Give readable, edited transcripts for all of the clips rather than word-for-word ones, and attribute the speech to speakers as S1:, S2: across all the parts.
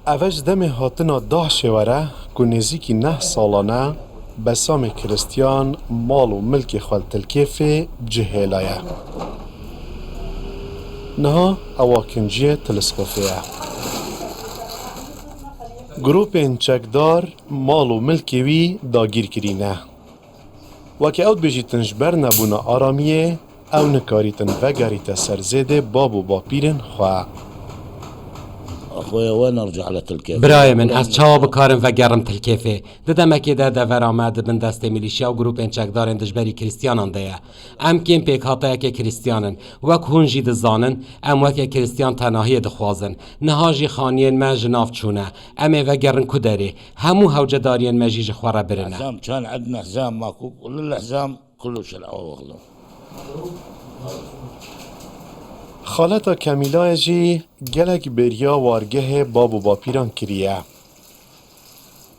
S1: اوج دم هاتنا ده شوره که نزیکی 9 سالانه بسام کریستیان مال و ملک خالتلکیف جهیلایه نها اواکنجی تلسکوفیه گروپ چکدار مال و ملکی وی داگیر کرینه وکه اوت بجیتن جبر نبونه آرامیه او نکاریتن وگریت سرزیده بابو باپیرن خواه
S2: اخويا وين ارجع لتلكيف؟
S3: برای من از چاوا بکارم و گرم تلکیفه دمکی ده دور آمد بن دست میلیشیا و گروپ انچکدارن دجبری کریستیانان ده ام کم پیک هاتای که کریستیانن وک هونجی دزانن ام وک کریستیان تناهی دخوازن نهاجی خانین ما جناف چونه ام و گرن کدری همو هوجه دارین مجیج خواره برنه
S2: حزام كان عندنا حزام ماكو كل الحزام كله شلعوه واخذوه.
S1: خالتا کمیلا جی گلک بریا وارگه بابو باپیران کریه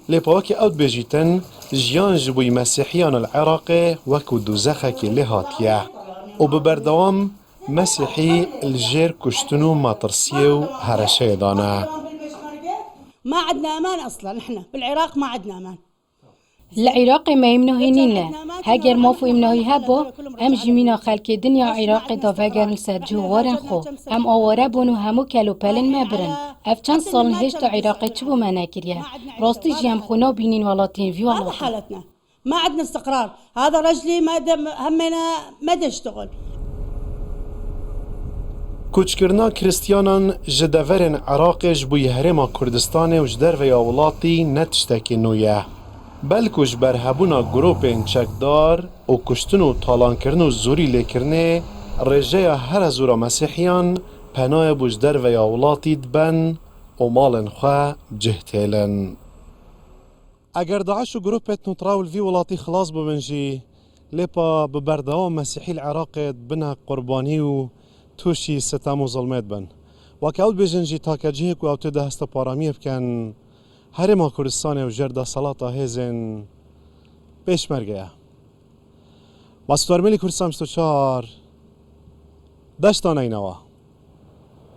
S1: لپاک اوت بجیتن جیان جبوی مسیحیان العراق وکو دوزخه که لحاتیه و ببردوام مسیحی الجير كشتنو مطرسيه وهرشي دانا
S4: ما عندنا امان اصلا احنا بالعراق ما عندنا امان
S5: العراق ما يمنوهي نينا هاجر موفو يمنوهي هبو ام جمينا خلق دنيا عراق دا فاجر نسد جوارن خو ام آواره بونو همو کلو پلن مبرن اف چند سال هش دا عراق چبو منا كريا راستي جيام خونا بينين ولاتين في
S4: هذا حالتنا ما عندنا استقرار هذا رجلي ما همنا ما يشتغل
S1: کوچکرنا کریستیانان جدورن عراق جبوی هرما کردستان و جدر و یاولاتی نتشتکی نویه بلکو جبر هبونا گروپین چکدار و کشتن و طالان کرن و زوری لیکرنه رجه هر زورا مسیحیان پناه بجدر و یاولاتی دبن و مالن خواه جهتیلن اگر داعش و گروپت نطراول وی ولاتی خلاص ببنجی لیپا ببردوام مسیحی العراق بنا قربانی و توشی ستم و ظلمت بن وکه اوت بجنجی تاکجیه که اوت ده هست پارامی بکن هرما کردستان و جرده صلاتا هزن پیش مرگه مستورملی کردستان 24 دشتان اینوا